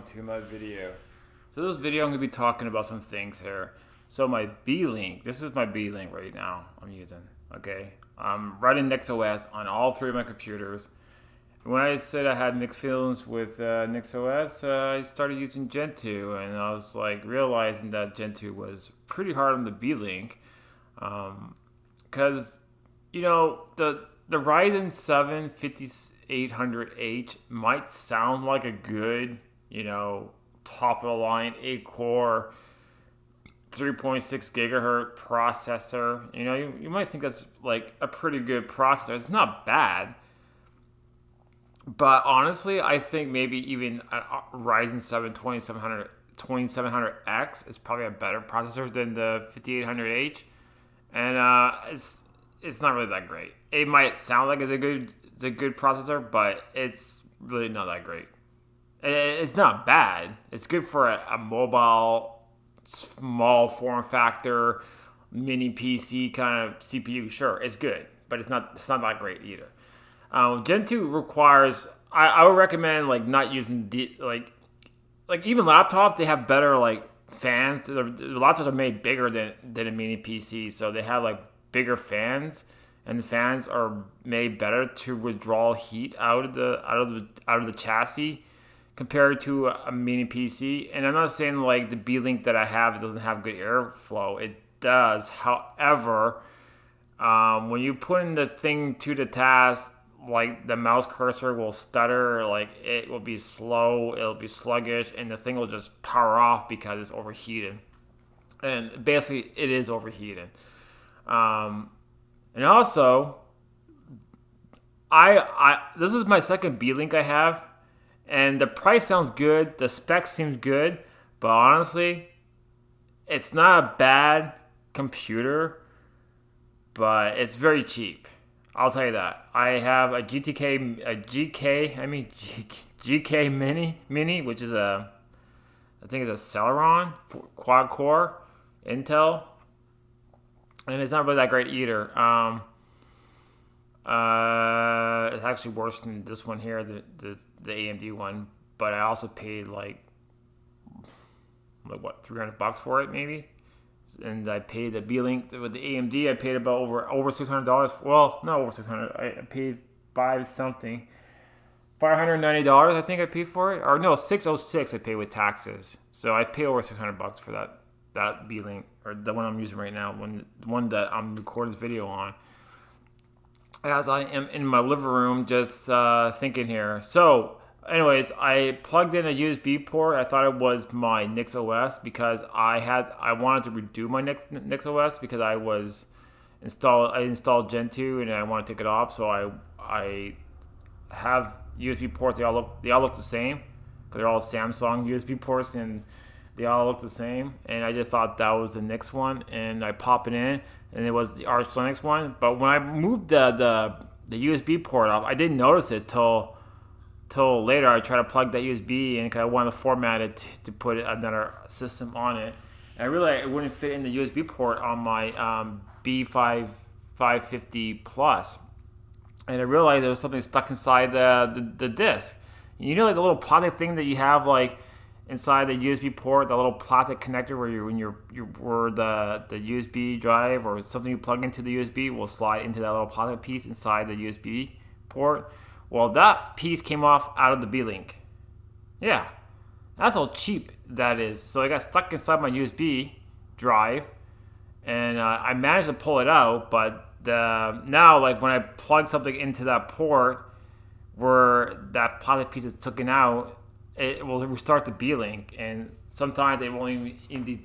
to my video. So this video I'm going to be talking about some things here. So my Beelink, this is my Beelink right now I'm using, okay? I'm running NixOS on all three of my computers. When I said I had mixed feelings with NixOS, I started using Gentoo, and I was like realizing that Gentoo was pretty hard on the Beelink. Because, the Ryzen 7 5800H might sound like a good, top of the line 8-core 3.6 gigahertz processor. You might think that's like a pretty good processor. It's not bad. But honestly, I think maybe even a Ryzen 7 2700X is probably a better processor than the 5800H. And it's not really that great. It might sound like it's a good processor, but it's really not that great. It's not bad. It's good for a mobile, small form factor, mini PC kind of CPU. Sure, it's good, but it's not that great either. Gentoo requires. I would recommend not using like even laptops. They have better fans. The laptops are made bigger than a mini PC, so they have bigger fans, and the fans are made better to withdraw heat out of the chassis compared to a mini PC. And I'm not saying the Beelink that I have doesn't have good airflow. It does. However, when you put in the thing to the task, the mouse cursor will stutter, it will be slow, it'll be sluggish, and the thing will just power off because it's overheated. And basically, it is overheated. And also, this is my second Beelink I have, and the price sounds good, the spec seems good, but honestly, it's not a bad computer, but it's very cheap. I'll tell you that. I have a GK Mini, which is I think it's a Celeron quad core Intel, and it's not really that great either. It's actually worse than this one here, the AMD one. But I also paid $300 for it maybe. And I paid the Beelink with the AMD. I paid about over $600. Well, not over $600. I paid $590. I think I paid for it, or no, $606. I paid with taxes. So I paid over $600 for that Beelink, or the one I'm using right now, one that I'm recording this video on. As I am in my living room, just thinking here. So, anyways, I plugged in a USB port. I thought it was my NixOS because I wanted to redo my NixOS because I installed Gentoo and I want to take it off. So I have USB ports. They all look the same because they're all Samsung USB ports and they all look the same. And I just thought that was the Nix one, and I pop it in, and it was the Arch Linux one. But when I moved the USB port off, I didn't notice it till later. I tried to plug that USB in because I wanted to format it to put another system on it. And I realized it wouldn't fit in the USB port on my B550 Plus. And I realized there was something stuck inside the disk. The little plastic thing that you have inside the USB port, the little plastic connector where the USB drive or something you plug into the USB will slide into that little plastic piece inside the USB port. Well, that piece came off out of the Beelink. Yeah, that's how cheap that is. So I got stuck inside my USB drive, and I managed to pull it out. But now, when I plug something into that port where that plastic piece is taken out, it will restart the Beelink, and sometimes it won't even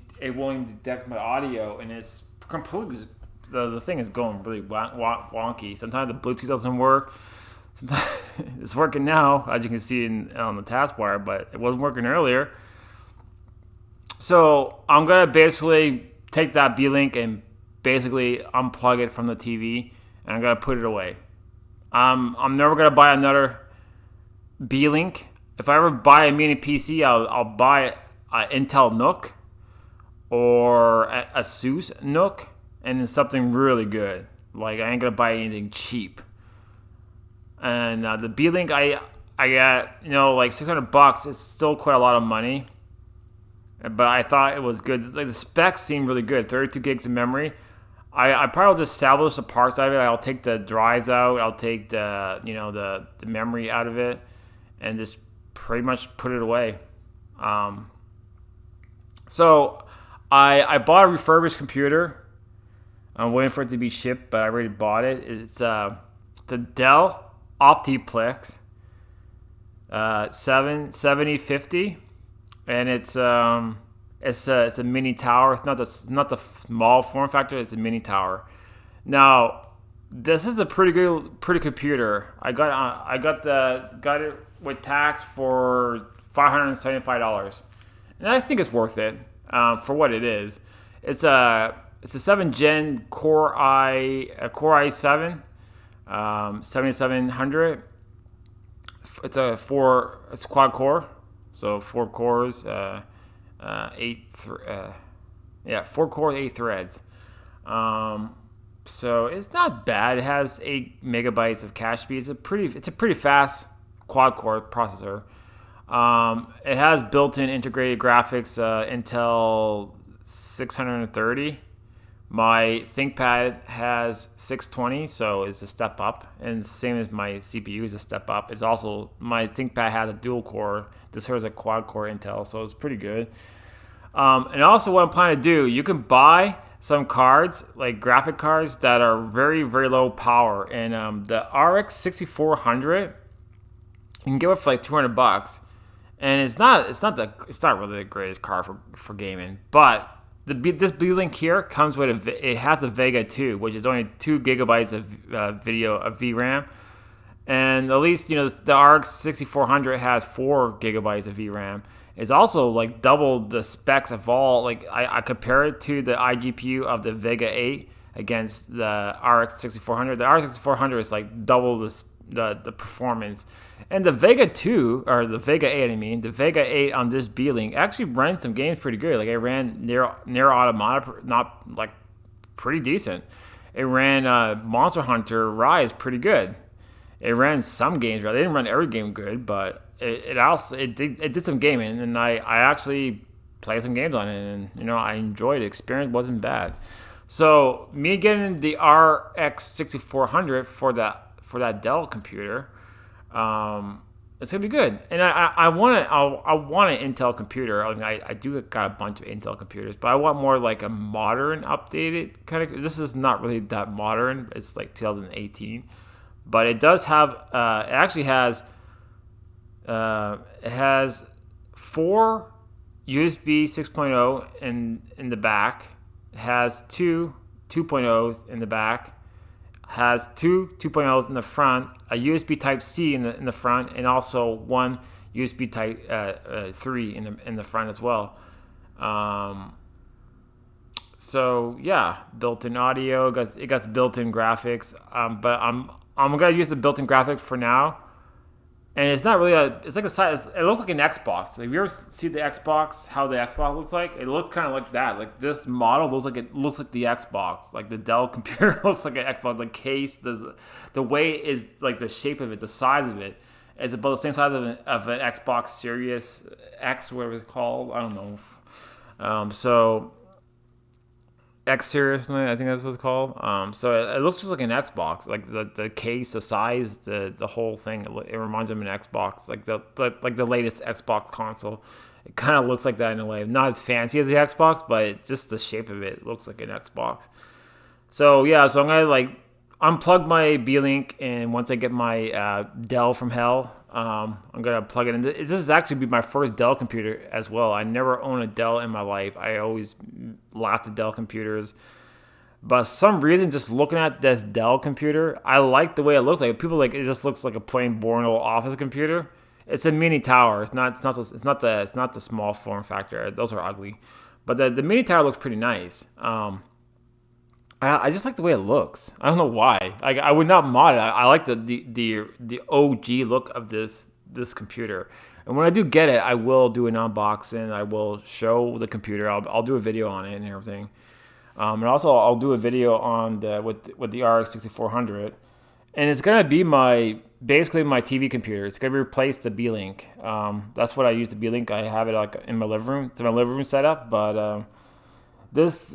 detect my audio, and it's completely the thing is going really wonky. Sometimes the Bluetooth doesn't work. It's working now, as you can see on the taskbar, but it wasn't working earlier. So I'm gonna basically take that Beelink and basically unplug it from the TV, and I'm gonna put it away. I'm never gonna buy another Beelink. If I ever buy a mini PC, I'll buy an Intel Nook or a ASUS Nook, and it's something really good. I ain't gonna buy anything cheap. And the Beelink, I I got, like $600. It's still quite a lot of money, but I thought it was good. Like the specs seem really good. 32 gigs of memory. I probably will just salvage the parts out of it. I'll take the drives out. I'll take the memory out of it, and just pretty much put it away. So I bought a refurbished computer. I'm waiting for it to be shipped, but I already bought it. It's the Dell Optiplex 7050, and it's a mini tower. It's not the small form factor. It's a mini tower. Now, this is a pretty computer. I got it with tax for $575, and I think it's worth it for what it is. It's a 7th gen Core i7 7700. It's quad core, so 4 cores, 4 cores, 8 threads. So it's not bad. It has 8 megabytes of cache speed. It's a pretty fast quad core processor. It has built-in integrated graphics, Intel 630. My ThinkPad has 620, so it's a step up, and same as my CPU is a step up. It's also, my ThinkPad has a dual core. This here is a quad core Intel, so it's pretty good. And also, what I'm planning to do, you can buy some cards, like graphic cards that are very, very low power, and the RX 6400, you can get it for like $200, and it's not really the greatest card for gaming, but this Beelink here comes with it has a Vega 2, which is only 2 gigabytes of VRAM, and at least the RX 6400 has 4 gigabytes of VRAM. It's also like double the specs of all. Like I compare it to the iGPU of the Vega 8 against the RX 6400. The RX 6400 is like double the performance. And the Vega 2, or the Vega 8, the Vega 8 on this Beelink actually ran some games pretty good. Like it ran Nier Automata, not like pretty decent. It ran Monster Hunter Rise pretty good. It ran some games right. They didn't run every game good, but it did some gaming, and I actually played some games on it, and I enjoyed it. The experience wasn't bad. So me getting the RX 6400 for that Dell computer, it's gonna be good. And I want an Intel computer. I mean, I do got a bunch of Intel computers, but I want more like a modern, updated kind of. This is not really that modern. It's like 2018, but it does have. It actually has. It has 4 USB 6.0 in the back. It has 2 2.0s in the back. Has 2 2.0s in the front, a USB Type C in the front, and also 1 USB Type 3 in the front as well. So yeah, built-in audio. It got built-in graphics. But I'm gonna use the built-in graphics for now. And it's not really it's like a size. It looks like an Xbox. Like, if you ever see the Xbox, how the Xbox looks like, it looks kind of like that. Like this model looks like the Xbox. Like the Dell computer looks like an Xbox. The case, the way is like the shape of it, the size of it, is about the same size of an Xbox Series X, whatever it's called. I don't know. So X Series, I think that's what it's called. So it looks just like an Xbox, like the case, the size, the whole thing. It reminds me of an Xbox, like the latest Xbox console. It kind of looks like that in a way. Not as fancy as the Xbox, but just the shape of it looks like an Xbox. So yeah, so I'm gonna unplug my Beelink, and once I get my Dell from hell, I'm gonna plug it in. This is actually be my first Dell computer as well. I never owned a Dell in my life. I always laughed at Dell computers, but some reason, just looking at this Dell computer, I like the way it looks. Like people it just looks like a plain boring old office computer. It's a mini tower. It's not the small form factor. Those are ugly, but the mini tower looks pretty nice. I just like the way it looks. I don't know why. I would not mod it. I like the OG look of this computer. And when I do get it, I will do an unboxing. I will show the computer. I'll do a video on it and everything. And also I'll do a video on with the RX 6400. and it's gonna be basically my TV computer. It's gonna replace the Beelink. That's what I use the Beelink. I have it like in my living room. It's my living room setup. But this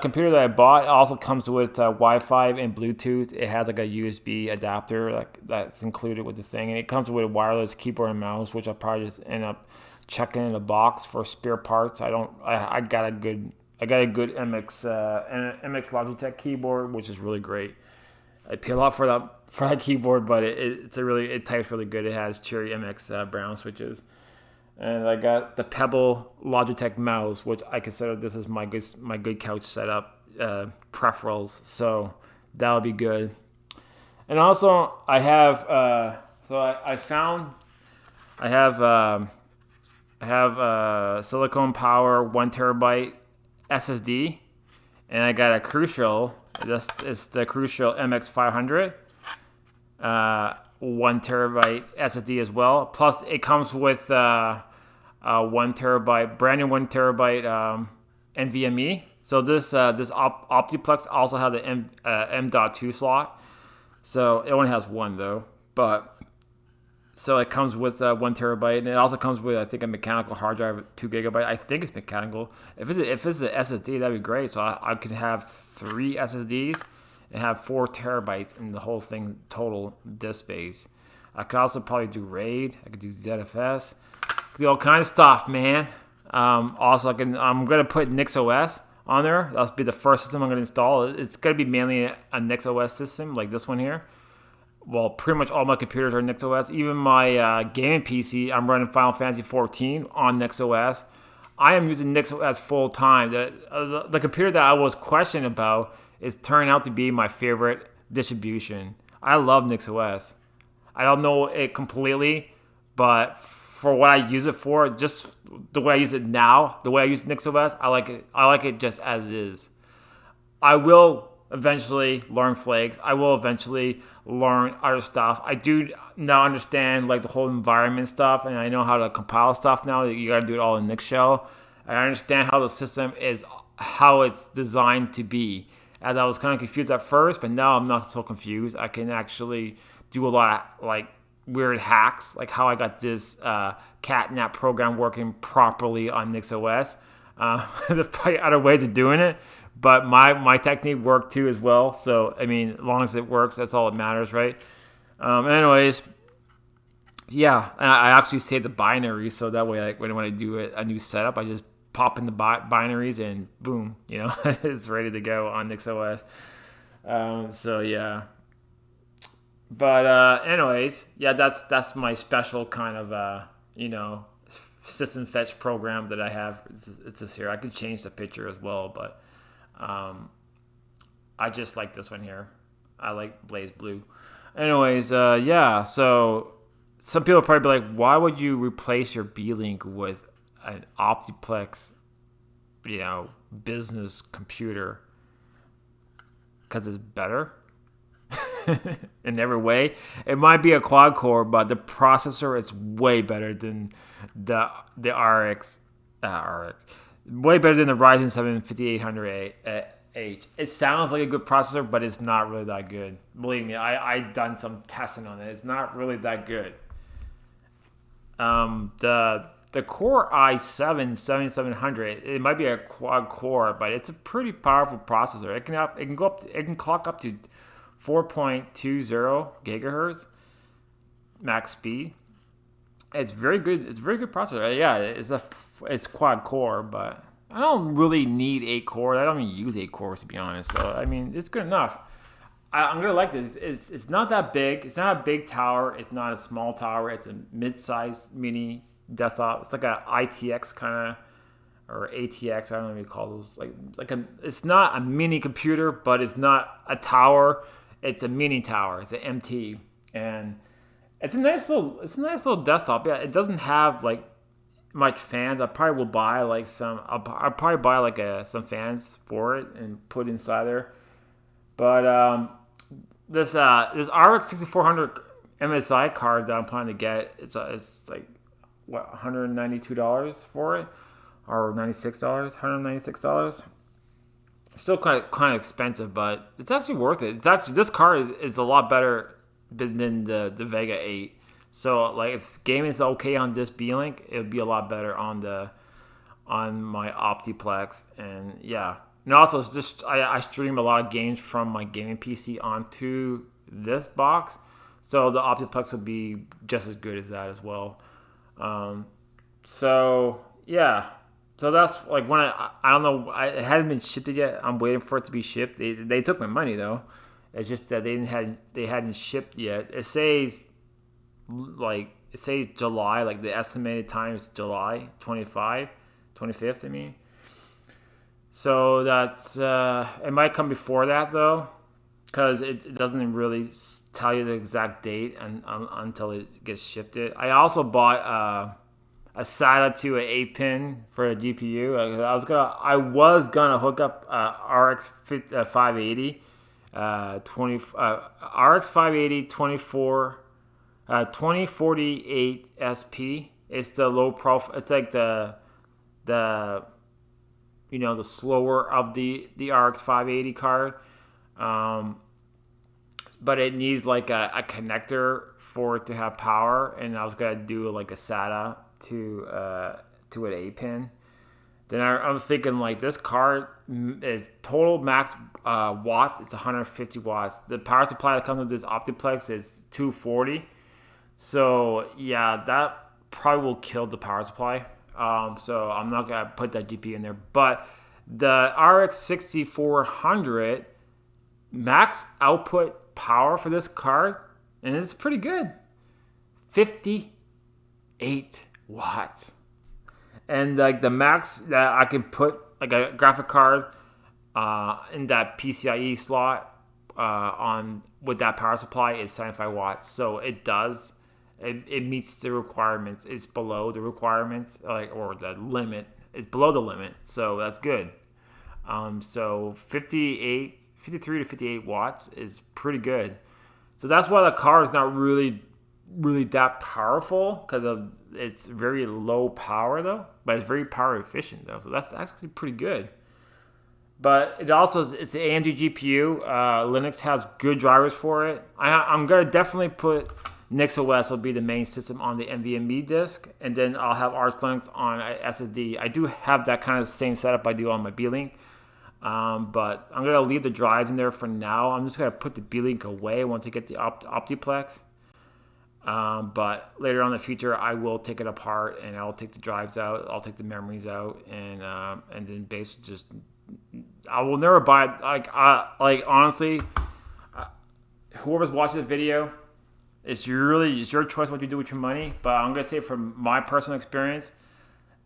computer that I bought also comes with Wi-Fi and Bluetooth. It has like a USB adapter that's included with the thing, and it comes with a wireless keyboard and mouse, which I'll probably just end up checking in a box for spare parts. I got a good MX Logitech keyboard, which is really great. I pay a lot for that keyboard, but it types really good. It has Cherry MX brown switches, and I got the Pebble Logitech mouse, which I consider this is my good couch setup peripherals. So that'll be good. And also I have I have silicone power 1 terabyte SSD, and I got a Crucial. It's the Crucial MX500, 1 terabyte SSD as well. Plus, it comes with 1 terabyte, brand new 1 terabyte NVMe. So this Optiplex also has the M.2 slot. So it only has one though, but. So it comes with 1 terabyte, and it also comes with, I think, a mechanical hard drive of 2 gigabytes. I think it's mechanical. If it's the SSD, that'd be great. So I could have 3 SSDs and have 4 terabytes in the whole thing total disk space. I could also probably do RAID. I could do ZFS. Do all kinds of stuff, man. Also, I'm gonna put NixOS on there. That'll be the first system I'm gonna install. It's gonna be mainly a NixOS system like this one here. Well, pretty much all my computers are NixOS. Even my gaming PC, I'm running Final Fantasy 14 on NixOS. I am using NixOS full time. The computer that I was questioning about is turning out to be my favorite distribution. I love NixOS. I don't know it completely, but for what I use it for, just the way I use it now, the way I use NixOS, I like it. I like it just as is. I will eventually learn Flakes. I will eventually learn other stuff. I do now understand like the whole environment stuff, and I know how to compile stuff now. You got to do it all in NixShell. I understand how the system is, how it's designed to be. As I was kind of confused at first, but now I'm not so confused. I can actually do a lot of like weird hacks, like how I got this catnap program working properly on NixOS. There's probably other ways of doing it, but my technique worked too as well. So, I mean, as long as it works, that's all that matters, right? Anyways, yeah, I actually saved the binaries. So that way, like, when I do a new setup, I just pop in the binaries and boom, it's ready to go on NixOS. So, yeah. But anyways, yeah, that's my special kind of, system fetch program that I have. It's this here. I could change the picture as well, but I just like this one here. I like Blaze Blue. Anyways, yeah, so some people probably be like, why would you replace your Beelink with an Optiplex, business computer? Because it's better in every way. It might be a quad core, but the processor is way better than the RX. Way better than the Ryzen 7 5800H. It sounds like a good processor, but it's not really that good. Believe me, I done some testing on it. It's not really that good. The Core i7 7700, it might be a quad core, but it's a pretty powerful processor. It can clock up to 4.20 gigahertz max speed. It's very good. It's a very good processor. Yeah, it's quad core, but I don't really need 8 cores. I don't even use 8 cores, to be honest. So I mean, it's good enough. I'm gonna like this. It's not that big. It's not a big tower. It's not a small tower. It's a mid-sized mini desktop. It's like a ITX kind of, or ATX. I don't know what you call those. It's not a mini computer, but it's not a tower. It's a mini tower. It's an MT, and it's a nice little desktop. Yeah, it doesn't have like much fans. I probably will buy like some. I'll probably buy like some fans for it and put inside there. But this RX 6400 MSI card that I'm planning to get, it's like what, $192 for it, or $96, $196. Still kind of expensive, but it's actually worth it. It's actually this card is a lot better than the Vega 8. So like if gaming is okay on this Beelink, it would be a lot better on my Optiplex. And yeah, and also it's just I stream a lot of games from my gaming PC onto this box, so the Optiplex will be just as good as that as well. So yeah, so that's like when I don't know, it hasn't been shipped yet. I'm waiting for it to be shipped. They took my money though. It's just that they hadn't shipped yet. It says July, like the estimated time is July 25th. I mean, so that's it might come before that though, because it doesn't really tell you the exact date until it gets shipped. I also bought a SATA to an 8-pin for a GPU. I was gonna hook up RX 580, RX 580 2048 SP. It's the low profile. It's like the the slower of the RX 580 card. But it needs like a connector for it to have power, and I was gonna do like a SATA to an 8-pin. Then I was thinking like this card is total max watts. It's 150 watts. The power supply that comes with this Optiplex is 240. So yeah, that probably will kill the power supply. So I'm not gonna put that GPU in there. But the RX 6400 max output power for this card, and it's pretty good. 58 watts. And like the max that I can put like a graphic card in that PCIe slot on with that power supply is 75 watts. So it does. It meets the requirements. It's below the requirements, or the limit. It's below the limit. So that's good. So 53 to 58 watts is pretty good. So that's why the car is not really that powerful, because it's very low power though, but it's very power efficient though. So that's actually pretty good. But it's an AMD GPU. Linux has good drivers for it. I'm gonna definitely put NixOS will be the main system on the NVMe disk, and then I'll have Arch Linux on SSD. I do have that kind of same setup I do on my Beelink. But I'm gonna leave the drives in there for now. I'm just gonna put the Beelink away once I get the Optiplex. But later on in the future, I will take it apart and I'll take the drives out. I'll take the memories out, and then basically just I will never buy it. Like honestly, whoever's watching the video, it's your choice what you do with your money. But I'm gonna say from my personal experience,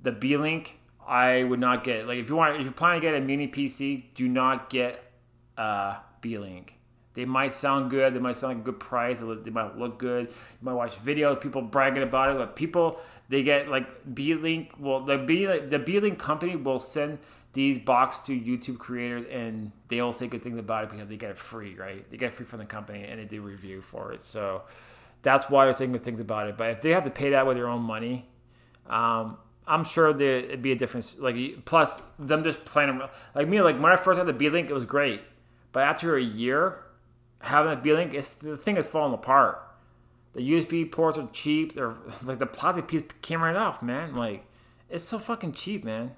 the Beelink, I would not get. Like if you're planning to get a mini PC, do not get Beelink. They might sound good. They might sound like a good price. They might look good. You might watch videos, people bragging about it. But they get like Beelink. Well, the Beelink company will send these boxes to YouTube creators, and they all say good things about it because they get it free, right? They get it free from the company, and they do review for it. So that's why they're saying good things about it. But if they have to pay that with their own money, I'm sure it'd be a difference. Like plus them just playing like me. Like when I first had the Beelink, it was great, but after a year having a Beelink, the thing is falling apart. The USB ports are cheap. They're like the plastic piece came right off, man. Like it's so fucking cheap, man.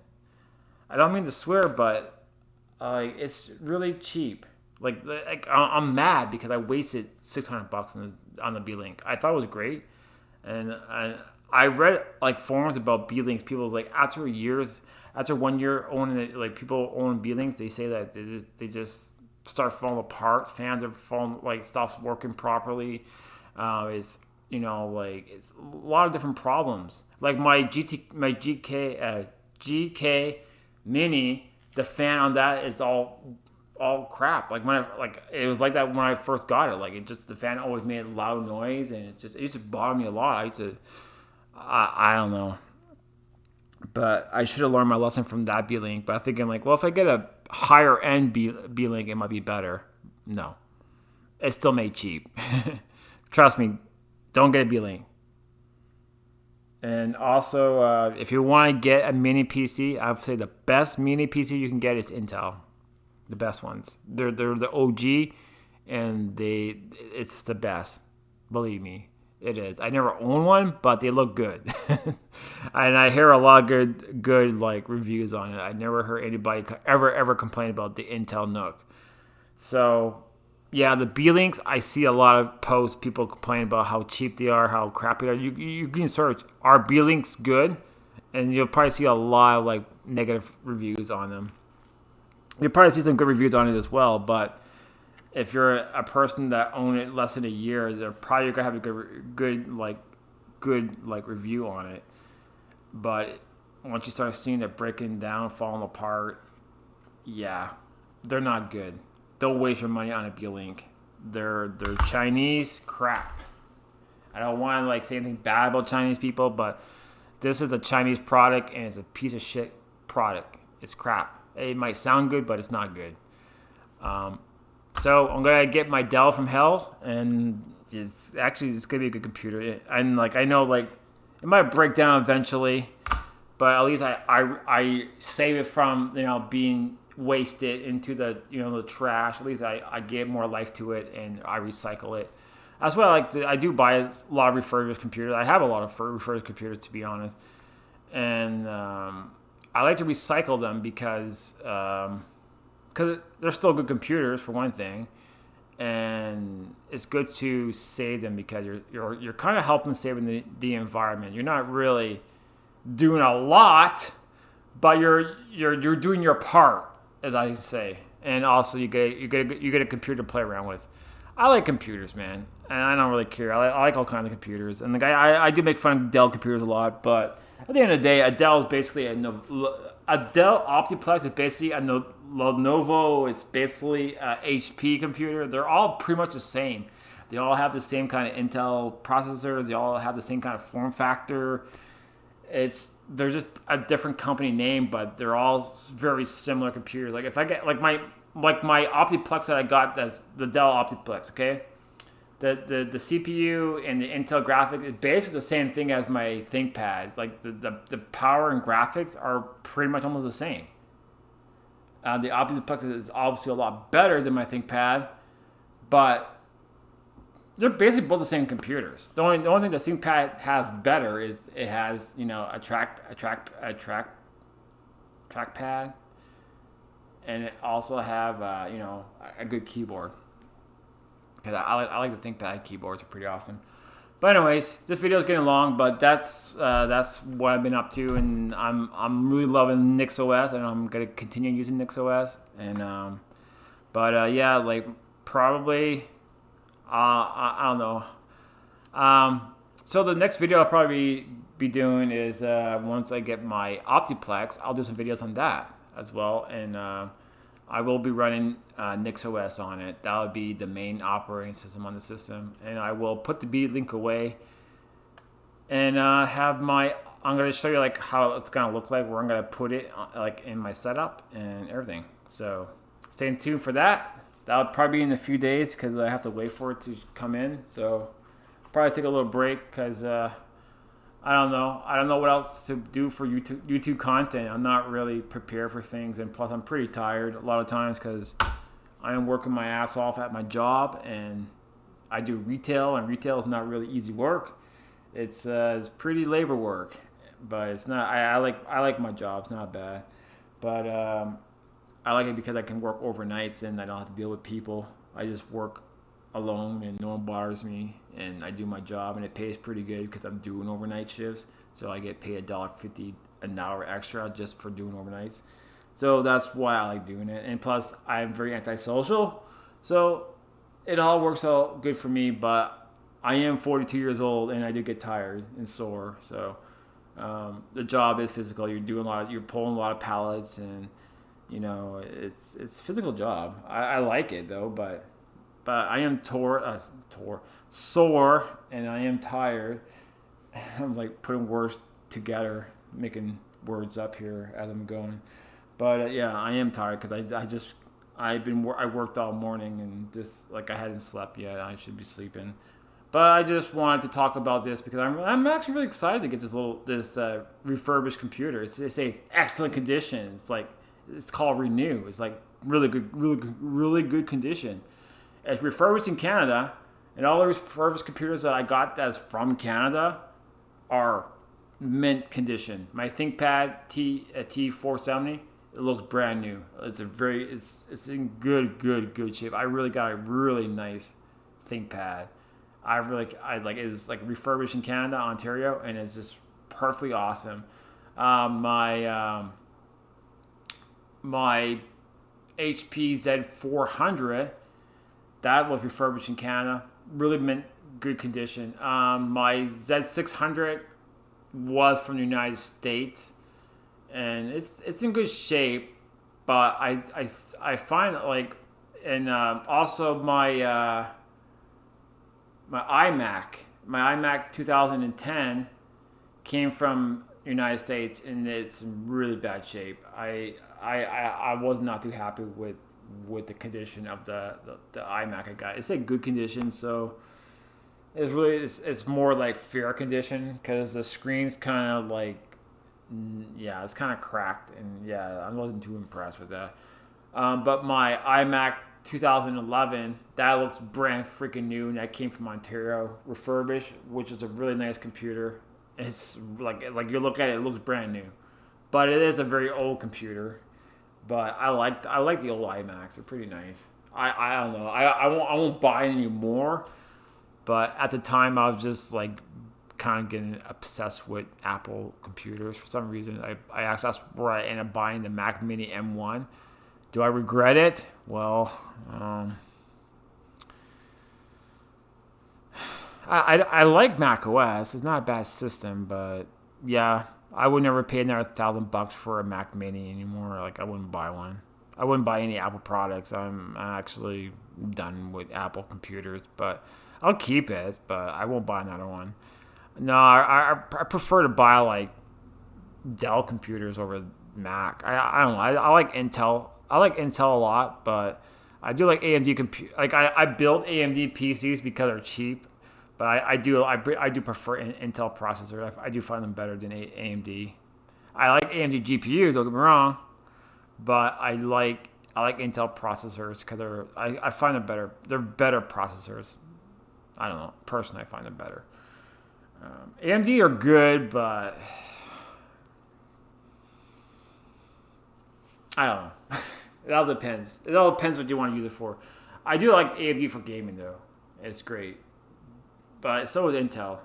I don't mean to swear, but it's really cheap. Like I'm mad because I wasted $600 on the Beelink. I thought it was great, and I read like forums about Beelinks. People was like after 1 year owning it, like people own Beelinks, they say that they just start falling apart. Fans are falling, like stops working properly. It's it's a lot of different problems. Like my GK Mini, the fan on that is all crap. Like it was like that when I first got it. Like the fan always made loud noise, and it used to bother me a lot. I don't know, but I should have learned my lesson from that Beelink. But I'm thinking like, well, if I get a higher end Beelink, it might be better. No, it's still made cheap. Trust me, don't get a Beelink. And also, if you want to get a mini PC, I would say the best mini PC you can get is Intel. the best ones. They're the OG, and it's the best. Believe me, it is. I never own one, but they look good, and I hear a lot of good like reviews on it. I never heard anybody ever complain about the Intel Nook. So yeah, the Beelinks, I see a lot of posts, people complain about how cheap they are, how crappy they are. You can search, are Beelinks good? And you'll probably see a lot of like negative reviews on them. You'll probably see some good reviews on it as well, but if you're a person that own it less than a year, they're probably gonna have a good review on it. But once you start seeing it breaking down, falling apart, yeah, they're not good. Don't waste your money on a Beelink. They're Chinese crap. I don't want to like say anything bad about Chinese people, but this is a Chinese product and it's a piece of shit product. It's crap. It might sound good, but it's not good. So I'm gonna get my Dell from hell, and it's gonna be a good computer. And like I know like it might break down eventually, but at least I save it from being wasted into the the trash. At least I give more life to it and I recycle it. That's why I do buy a lot of refurbished computers. I have a lot of refurbished computers, to be honest, and I like to recycle them because they're still good computers for one thing, and it's good to save them because you're kind of helping saving the environment. You're not really doing a lot, but you're doing your part, as I say, and also you get a computer to play around with. I like computers, man, and I don't really care. I like all kinds of computers, and I do make fun of Dell computers a lot, but at the end of the day, a Dell is basically a Dell Optiplex is basically a Lenovo. It's basically a HP computer. They're all pretty much the same. They all have the same kind of Intel processors. They all have the same kind of form factor. They're just a different company name, but they're all very similar computers. Like if I get my Optiplex that I got, that's the Dell Optiplex, okay? The CPU and the Intel graphics is basically the same thing as my ThinkPad. Like the power and graphics are pretty much almost the same. The Optiplex is obviously a lot better than my ThinkPad, but they're basically both the same computers. The only thing the ThinkPad has better is it has a trackpad, and it also have a good keyboard. Because I like the ThinkPad keyboards are pretty awesome. But anyways, this video is getting long, but that's what I've been up to, and I'm really loving NixOS, and I'm gonna continue using NixOS. And yeah, like probably I don't know. So the next video I'll probably be doing is once I get my Optiplex, I'll do some videos on that as well, and I will be running NixOS on it. That would be the main operating system on the system. And I will put the Beelink away and I'm going to show you like how it's going to look like, where I'm going to put it like in my setup and everything. So stay tuned for that. That'll probably be in a few days because I have to wait for it to come in. So probably take a little break because I don't know what else to do for YouTube content. I'm not really prepared for things, and plus I'm pretty tired a lot of times because I am working my ass off at my job, and I do retail, and retail is not really easy work. It's pretty labor work, but it's not. I like my job. It's not bad, but I like it because I can work overnights and I don't have to deal with people. I just work alone and no one bothers me, and I do my job, and it pays pretty good because I'm doing overnight shifts, so I get paid $1.50 an hour extra just for doing overnights. So that's why I like doing it, and plus I'm very antisocial, so it all works out good for me. But I am 42 years old and I do get tired and sore, so the job is physical. You're pulling a lot of pallets, and it's a physical job. I like it though, but I am sore, and I am tired. I'm like putting words together, making words up here as I'm going. But yeah, I am tired because I worked all morning, and just like I hadn't slept yet. I should be sleeping. But I just wanted to talk about this because I'm actually really excited to get this refurbished computer. It's excellent condition. It's called Renew. It's like really good condition. It's refurbished in Canada, and all the refurbished computers that I got that's from Canada are mint condition. My ThinkPad T470, it looks brand new. It's in good shape. I really got a really nice ThinkPad. I like it's like refurbished in Canada, Ontario, and it's just perfectly awesome. My HP Z400, that was refurbished in Canada, really mint good condition. My Z600 was from the United States, and it's in good shape, but I find that like, and also my iMac 2010 came from United States, and it's in really bad shape. I was not too happy with the condition of the iMac I got. It's a good condition, so it's more like fair condition because the screen's kind of like, yeah, it's kind of cracked, and yeah, I wasn't too impressed with that. But my iMac 2011, that looks brand freaking new, and that came from Ontario, refurbished, which is a really nice computer. It's like you look at it, it looks brand new, but it is a very old computer. But I like the old iMacs; they're pretty nice. I don't know. I won't buy it anymore. But at the time, I was just like kind of getting obsessed with Apple computers for some reason. That's where I ended up buying the Mac Mini M1. Do I regret it? Well, I like Mac OS. It's not a bad system, but yeah, I would never pay another $1,000 for a Mac Mini anymore. Like, I wouldn't buy one. I wouldn't buy any Apple products. I'm actually done with Apple computers, but I'll keep it, but I won't buy another one. No, I prefer to buy like Dell computers over Mac. I don't know. I like Intel. I like Intel a lot, but I do like AMD Like I built AMD PCs because they're cheap, but I do prefer Intel processors. I do find them better than AMD. I like AMD GPUs. Don't get me wrong, but I like Intel processors because I find them better. They're better processors. I don't know. Personally, I find them better. AMD are good, but I don't know. It all depends. It all depends what you want to use it for. I do like AMD for gaming, though. It's great. But so is Intel.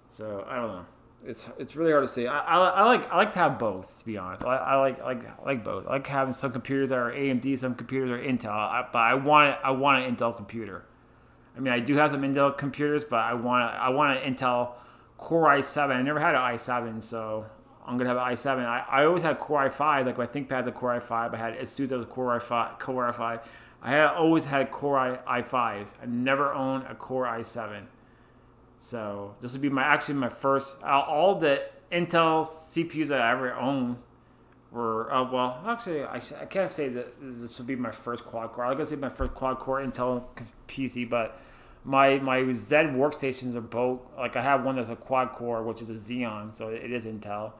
So I don't know. It's really hard to say. I like to have both, to be honest. I like both. I like having some computers that are AMD, some computers are Intel. But I want an Intel computer. I mean, I do have some Intel computers, but I want an Intel Core i7. I never had an i7, so I'm gonna have an i7. I always had Core i5, like my ThinkPad, the Core i5. I had ASUS Core i5. Always had Core i5s. I never owned a Core i7. So this would be my first. All the Intel CPUs that I ever owned were I can't say that this would be my first quad core. I'm gonna say my first quad core Intel PC, but my Z workstations are both, like I have one that's a quad core, which is a Xeon, so it is Intel,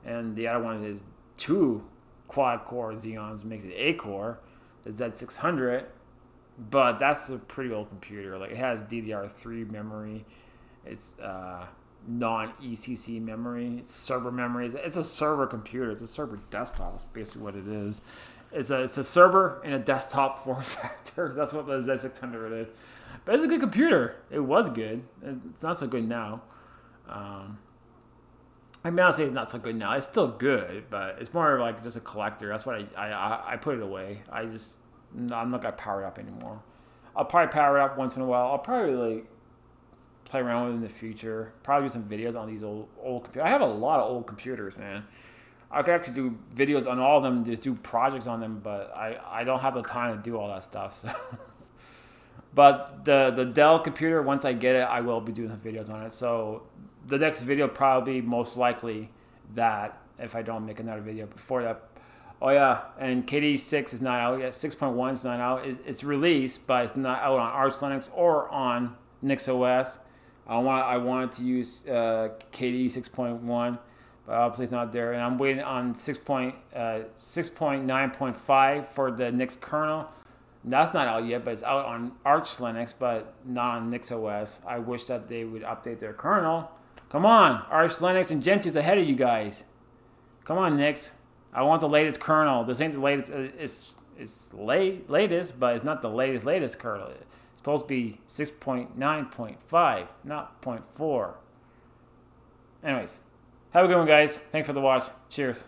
and the other one is two quad core Xeons, makes it 8-core, the Z600, but that's a pretty old computer. Like, it has DDR3 memory, it's non-ECC memory, it's server memory. It's a server computer. It's a server desktop. That's basically what it is. It's a server in a desktop form factor. That's what the Z600 is. But it's a good computer. It was good. It's not so good now. I mean, I'll say it's not so good now. It's still good, but it's more like just a collector. That's why I put it away. I'm not gonna power it up anymore. I'll probably power it up once in a while. I'll probably like play around with it in the future. Probably do some videos on these old computers. I have a lot of old computers, man. I could actually do videos on all of them, just do projects on them, but I don't have the time to do all that stuff. So, but the Dell computer, once I get it, I will be doing some videos on it. So the next video probably most likely that, if I don't make another video before that. Oh yeah, and KDE 6 is not out yet. 6.1 is not out. It's released, but it's not out on Arch Linux or on NixOS. I wanted to use KDE 6.1 but obviously it's not there. And I'm waiting on 6.9.5 for the Nix kernel. That's not out yet, but it's out on Arch Linux, but not on NixOS. I wish that they would update their kernel. Come on, Arch Linux and Gentu's ahead of you guys. Come on, Nix. I want the latest kernel. This ain't the latest. It's latest, but it's not the latest kernel. It's supposed to be 6.9.5, not 0.4. Anyways, have a good one, guys. Thanks for the watch. Cheers.